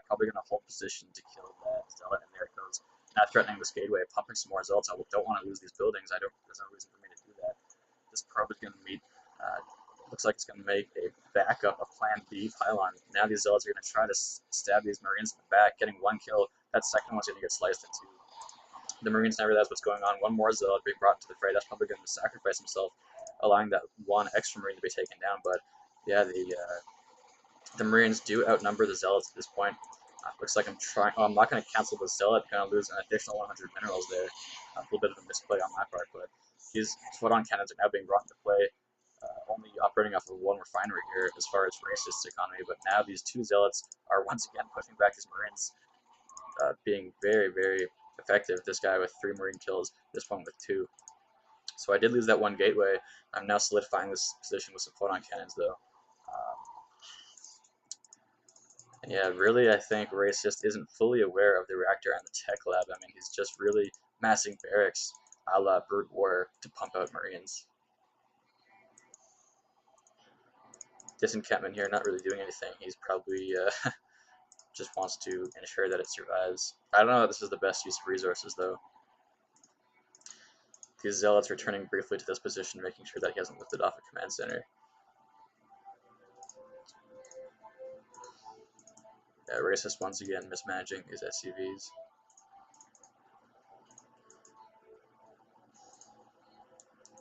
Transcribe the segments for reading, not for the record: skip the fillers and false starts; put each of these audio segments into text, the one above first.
probably going to hold position to kill that zealot, and there it goes. Now threatening this gateway, pumping some more zealots. I don't want to lose these buildings. There's no reason for me to do that. This probe is going to meet. Looks like it's going to make a backup, a plan B pylon. Now these zealots are going to try to stab these marines in the back, getting one kill. That second one's going to get sliced in two. The marines never realize what's going on. One more zealot being brought to the fray. That's probably going to sacrifice himself, allowing that one extra marine to be taken down. But yeah, the marines do outnumber the zealots at this point. Looks like I'm trying. Oh, I'm not going to cancel the zealot. I'm going to lose an additional 100 minerals there. A little bit of a misplay on my part, but these photon cannons are now being brought into play. Only operating off of one refinery here as far as racist economy, but now these two zealots are once again pushing back these marines, being very, very effective. This guy with 3 marine kills, this one with 2. So I did lose that one gateway. I'm now solidifying this position with some photon cannons, though. Yeah, really, I think Racist isn't fully aware of the reactor and the tech lab. I mean, he's just really massing barracks a la brute war to pump out marines. This encampment here not really doing anything. He's probably just wants to ensure that it survives. I don't know if this is the best use of resources, though. These zealots returning briefly to this position, making sure that he hasn't lifted off a command center. Yeah, Racist once again mismanaging his SCVs.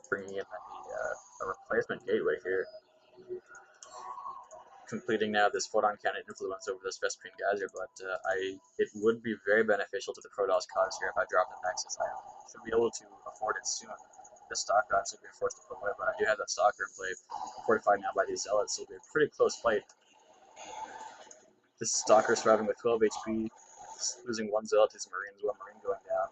Bringing in a replacement gateway here. Completing now this photon cannon influence over this Vespene geyser, but it would be very beneficial to the Protoss cause here if I drop the Nexus. I should be able to afford it soon. The Stalker actually being forced to put away, but I do have that Stalker in play, fortified now by these Zealots, so it'll be a pretty close fight. This Stalker surviving with 12 HP, losing one Zealot to his Marines, one Marine going down.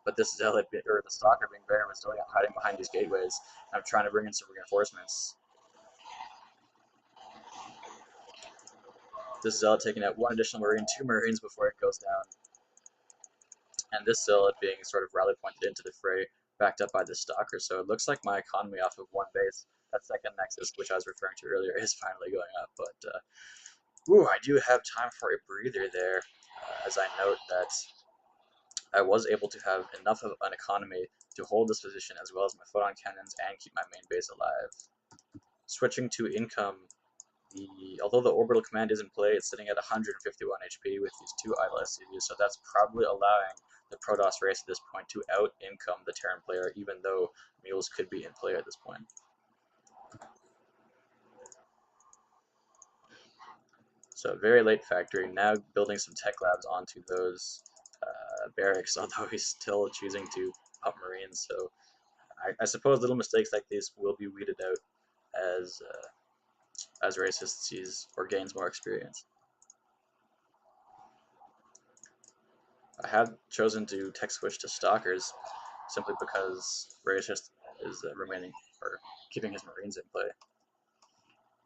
But this Zealot, or the Stalker being very resilient, hiding behind these gateways. I'm trying to bring in some reinforcements. This Zealot taking out one additional Marine, 2 Marines before it goes down. And this Zealot being sort of rally pointed into the fray, backed up by the Stalker. So it looks like my economy off of one base, that second Nexus, which I was referring to earlier, is finally going up. But I do have time for a breather there, as I note that I was able to have enough of an economy to hold this position as well as my photon cannons and keep my main base alive. Switching to income, although the orbital command is in play, it's sitting at 151 HP with these 2 idle SCVs, so that's probably allowing the Protoss race at this point to out-income the Terran player, even though mules could be in play at this point. So very late factory, now building some tech labs onto those barracks, although he's still choosing to pump Marines, so I suppose little mistakes like these will be weeded out as Racist sees or gains more experience. I have chosen to tech switch to Stalkers simply because Racist is remaining or keeping his Marines in play.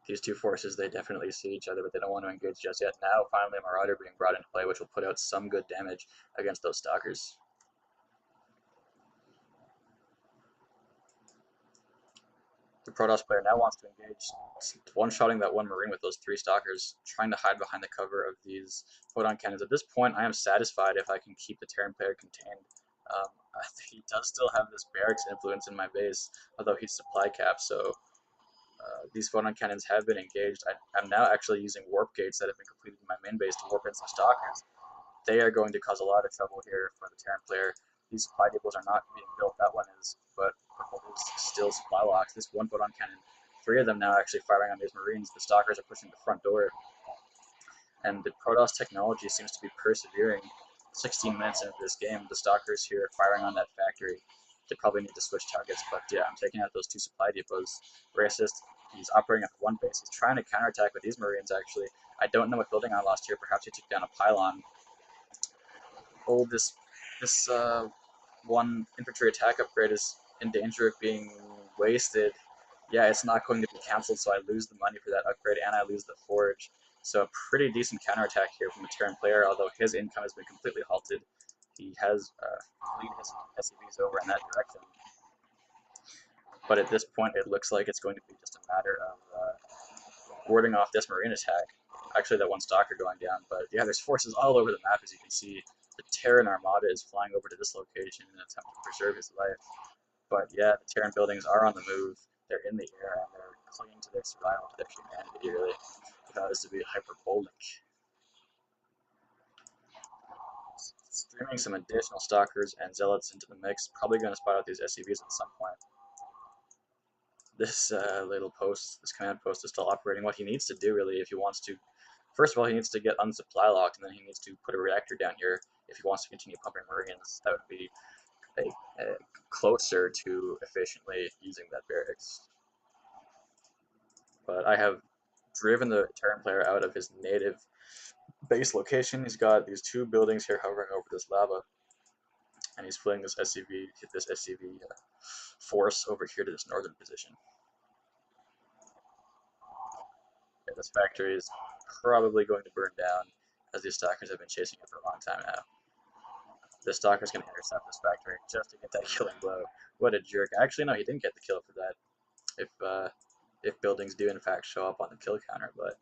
These two forces, they definitely see each other, but they don't want to engage just yet. Now, finally, a Marauder being brought into play, which will put out some good damage against those Stalkers. The Protoss player now wants to engage, one-shotting that one Marine with those 3 Stalkers, trying to hide behind the cover of these photon cannons. At this point, I am satisfied if I can keep the Terran player contained. He does still have this barracks influence in my base, although he's supply capped, so these photon cannons have been engaged. I'm now actually using warp gates that have been completed in my main base to warp in some Stalkers. They are going to cause a lot of trouble here for the Terran player. These supply depots are not being built, that one is, but there's still supply locks. This one photon cannon, 3 of them now actually firing on these Marines. The Stalkers are pushing the front door. And the Protoss technology seems to be persevering. 16 minutes into this game, the Stalkers here are firing on that factory. They probably need to switch targets, but yeah, I'm taking out those 2 supply depots. Racist, he's operating at one base. He's trying to counterattack with these Marines, actually. I don't know what building I lost here. Perhaps he took down a pylon. Oh, this one infantry attack upgrade is in danger of being wasted. Yeah, it's not going to be cancelled, so I lose the money for that upgrade and I lose the forge. So a pretty decent counterattack here from the Terran player, although his income has been completely halted. He has lead his SCVs over in that direction. But at this point, it looks like it's going to be just a matter of warding off this Marine attack. actually that one stalker going down. But yeah, there's forces all over the map, as you can see. The Terran Armada is flying over to this location in an attempt to preserve his life. But yeah, the Terran buildings are on the move. They're in the air and they're clinging to their survival, to their humanity, really. If that is to be hyperbolic. Streaming some additional stalkers and zealots into the mix. Probably going to spot out these SCVs at some point. This little post, this command post is still operating. What he needs to do, really, if he wants to, first of all, he needs to get unsupply locked, and then he needs to put a reactor down here if he wants to continue pumping Marines. That would be closer to efficiently using that barracks. But I have driven the Terran player out of his native base location. He's got these two buildings here hovering over this lava, and he's fleeing this SCV force over here to this northern position. And this factory is probably going to burn down, as these stalkers have been chasing it for a long time now. The stalker's going to intercept this factory just to get that killing blow. What a jerk. Actually, no, he didn't get the kill for that. If buildings do in fact show up on the kill counter, but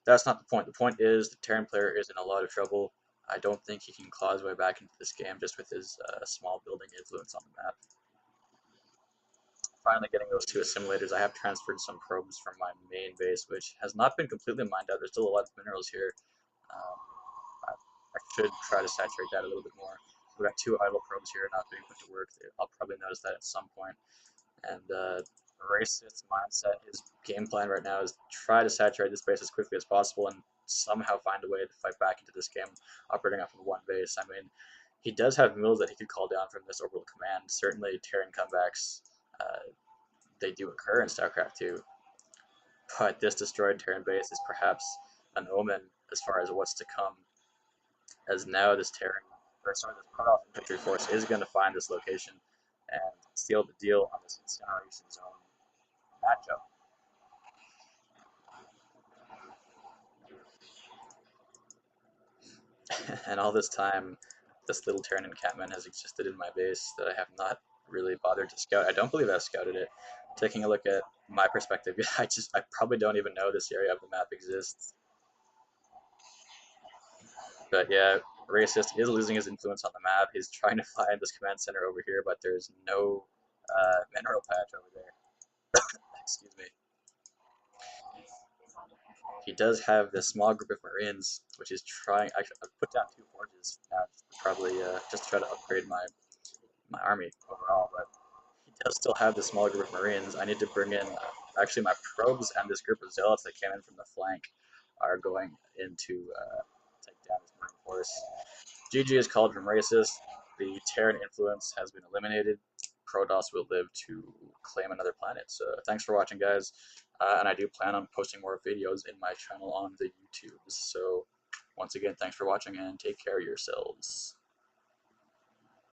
that's not the point. The point is the Terran player is in a lot of trouble. I don't think he can claw his way back into this game just with his small building influence on the map. Finally getting those two assimilators, I have transferred some probes from my main base, which has not been completely mined out. There's still a lot of minerals here. Um, I should try to saturate that a little bit more. We've got two idle probes here not being put to work. I'll probably notice that at some point. And Racist's mindset, his game plan right now is try to saturate this base as quickly as possible and somehow find a way to fight back into this game operating off of one base. I mean, he does have mills that he could call down from this orbital command. Certainly, Terran comebacks, they do occur in Starcraft 2, but this destroyed Terran base is perhaps an omen as far as what's to come, as now this Protoss infantry force is going to find this location and seal the deal on this Incineration Zone matchup. And all this time, this little Terran encampment has existed in my base that I have not really bothered to scout. I don't believe I've scouted it. Taking a look at my perspective, I probably don't even know this area of the map exists. But yeah, Racist is losing his influence on the map. He's trying to find this command center over here, but there's no mineral patch over there. Excuse me. He does have this small group of Marines, which is trying. Actually, I've put down two forges now, probably just to try to upgrade my army overall. But he does still have this small group of Marines. I need to bring in. Actually, my probes and this group of zealots that came in from the flank are going in to take down this Marine force. GG is called from Racist. The Terran influence has been eliminated. Protoss will live to claim another planet. So thanks for watching, guys. And I do plan on posting more videos in my channel on the YouTubes. So once again, thanks for watching and take care of yourselves.